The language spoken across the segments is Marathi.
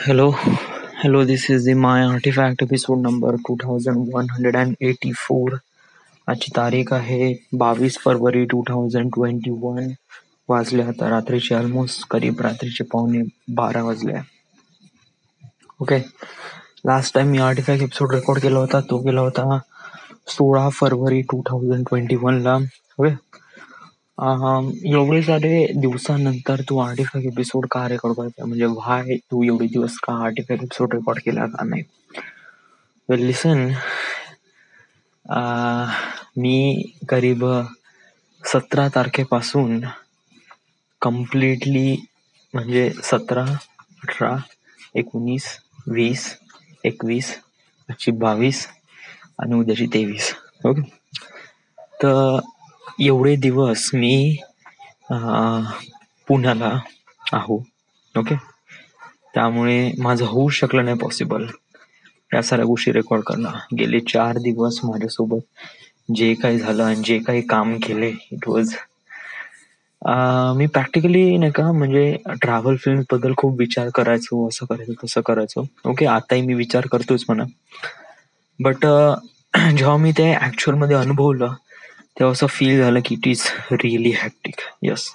Hello, hello. This is the My Artifact episode number 2184. आजची तारीख आहे 22 फरवरी 2021. वाजले आता रात्रीचे ऑलमोस्ट करीब रात्रीचे 11:15 वाजले. ओके, लास्ट टाइम मी आर्टिफॅक्ट एपिसोड रेकॉर्ड केला होता तो केला होता 16 फरवरी 2021 ला. ओके, एवढे सारे दिवसानंतर तू आर्टिफॅक्ट एपिसोड का रेकॉर्ड करता, म्हणजे व्हाय तू एवढे दिवस का आर्टिफॅक्ट एपिसोड रेकॉर्ड केला का नाही? वेल लिसन, मी करीब 17 तारखेपासून कम्प्लिटली, म्हणजे 17, 18, 19, 20, 21, आजची 22 आणि उद्याची 23. ओके, तर एवढे दिवस मी पुण्याला आहो. ओके, त्यामुळे माझं होऊ शकलं नाही पॉसिबल या साऱ्या गोष्टी रेकॉर्ड करणं. गेले 4 दिवस माझ्यासोबत जे काही झालं आणि जे काही काम केले, इट वॉज मी प्रॅक्टिकली नाही का, म्हणजे ट्रॅव्हल फिल्म बद्दल खूप विचार करायचो, असं करायचो तसं करायचो. ओके, आताही मी विचार करतोच म्हणा, बट जेव्हा मी ते ऍक्च्युअल मध्ये अनुभवलं तेव्हा असं फील झालं की it is really hectic. Yes,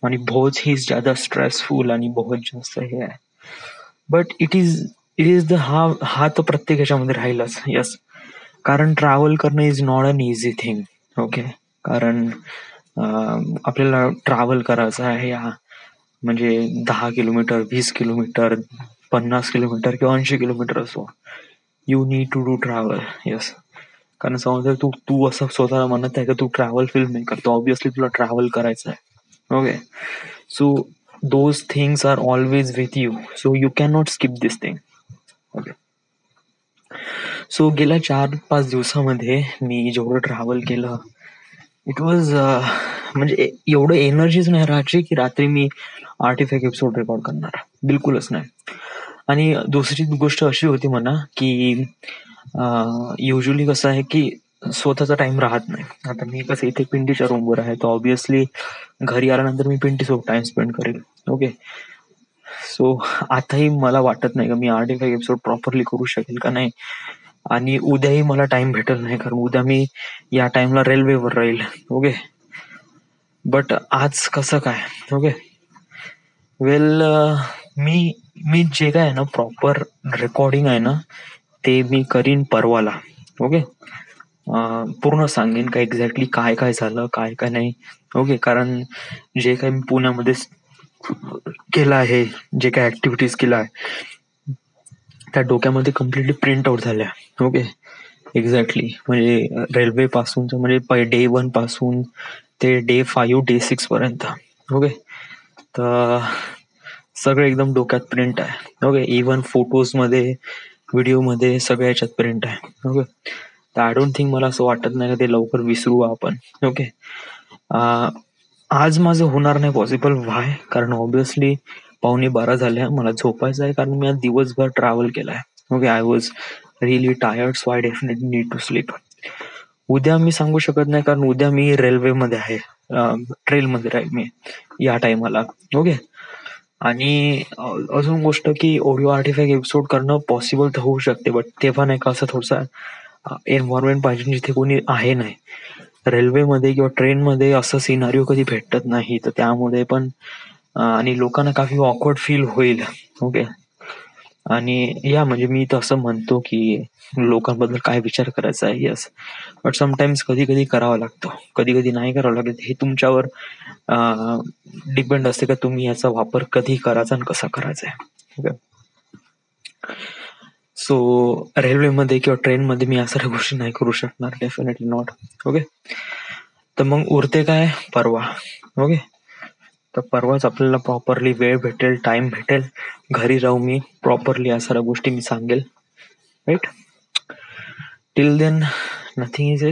आणि बहुत ही ज्यादा स्ट्रेसफुल आणि बहुत जास्त हे आहे. बट इट इज द हा तर प्रत्येक ह्याच्यामध्ये राहिलाच. यस, कारण ट्रॅव्हल करणं is not an easy thing. Okay, कारण आपल्याला ट्रॅव्हल करायचं आहे, म्हणजे 10 किलोमीटर, 20 किलोमीटर, 50 किलोमीटर किंवा 80 किलोमीटर असो, you need to do travel. Yes, कारण समजा तू असं स्वतःला म्हणत आहे का तू ट्रॅव्हल फिल्म मेकर, तर ऑब्विसली तुला ट्रॅव्हल करायचं आहे. Okay, so those things are always with you, so you can not skip this thing. Okay, so गेल्या 4-5 दिवसामध्ये मी जेवढं ट्रॅव्हल केलं, इट वॉज म्हणजे एवढं एनर्जीच नाही राहायची की रात्री मी आर्टिफॅक्ट एपिसोड रेकॉर्ड करणार, बिलकुलच नाही. आणि दुसरी गोष्ट अशी होती म्हणा की युजली कसं आहे की स्वतःचा टाइम राहत नाही. आता मी कसं इथे पिंटीच्या रूमवर आहे, तर ऑब्विसली घरी आल्यानंतर मी पिंटीसोबत टाइम स्पेंड करेल. ओके, सो आताही मला वाटत नाही का मी आर्टिफॅक्ट एपिसोड प्रॉपरली करू शकेल का नाही, आणि उद्याही मला टाइम भेटल नाही, कारण उद्या मी या टाइमला रेल्वेवर राहील. ओके, बट आज कसं काय? ओके, वेल मी जे काय आहे ना प्रॉपर रेकॉर्डिंग आहे ना, ते मी करीन परवाला. ओके, पूर्ण सांगेन का एक्झॅक्टली काय काय झालं, काय काय नाही. ओके, कारण जे काही मी पुण्यामध्ये केलं आहे, जे काही ऍक्टिव्हिटीज केल्या आहे, त्या डोक्यामध्ये कम्प्लिटली प्रिंट आउट झाल्या. ओके, एक्झॅक्टली, म्हणजे रेल्वे पासूनचं, म्हणजे डे 1 पासून ते डे 5, डे 6 पर्यंत. ओके, तर सगळं एकदम डोक्यात प्रिंट आहे. ओके, इव्हन फोटोज मध्ये, व्हिडिओ मध्ये, सगळ्या याच्यात प्रिंट आहे. ओके, तर आय डोंट थिंक, मला असं वाटत नाही का ते लवकर विसरू आपण. ओके, आज माझं होणार नाही पॉसिबल. व्हाय? कारण ऑब्विसली 11:15 झाल्या, मला झोपायचं आहे, कारण मी आज दिवसभर ट्रॅव्हल केलाय. Okay, I was really tired, so I definitely need to sleep. उद्या मी सांगू शकत नाही, कारण उद्या मी रेल्वेमध्ये आहे, ट्रेनमध्ये राहील मी या टायमाला. ओके, आणि अजून गोष्ट की ऑडिओ आर्टिफॅक्ट एपिसोड करणं पॉसिबल तर होऊ शकते, बट तेव्हा नाही का असं थोडसा एन्व्हायरमेंट पाहिजे जिथे कोणी आहे नाही. रेल्वेमध्ये किंवा ट्रेनमध्ये असं सिनारिओ कधी भेटत नाही, तर त्यामुळे पण आणि लोकांना काही ऑकवर्ड फील होईल. ओके, आणि या म्हणजे मी तर असं म्हणतो की लोकांबद्दल काय विचार करायचा आहे. यस, बट समटाइम्स कधी कधी करावं लागतं, कधी कधी नाही करावं लागत. हे तुमच्यावर डिपेंड असते का तुम्ही याचा वापर कधी करायचा आणि कसा करायचा आहे. ओके, सो रेल्वेमध्ये किंवा ट्रेनमध्ये मी या साऱ्या गोष्टी नाही करू शकणार, डेफिनेटली नॉट. ओके, तर मग उरते काय परवा. ओके, तर परवाच आपल्याला प्रॉपरली वेळ भेटेल, टाइम भेटेल, घरी राहू मी प्रॉपरली या साऱ्या गोष्टी मी सांगेल. Right, till then nothing is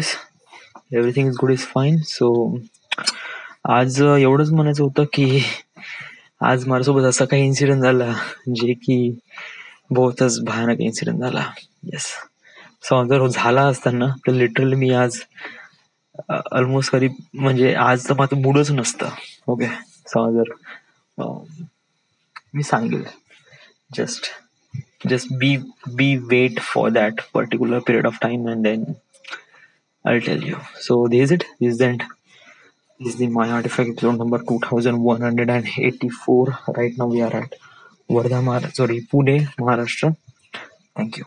everything is good, is fine. So आज एवढंच म्हणायचं होतं की आज माझ्यासोबत असा काही इन्सिडेंट झाला जे की बहुतच भयानक इन्सिडेंट झाला. येस, जर झाला असताना तर लिटरली मी आज ऑलमोस्ट कधी, म्हणजे आज तर माझं मूडच नसतं. ओके, जर मी सांगेल just just be wait for that particular period of time, and then I'll tell you. So this is it. This is the end. This is the My Artifact episode number 2184. Right now we are at Pune, Maharashtra. Thank you.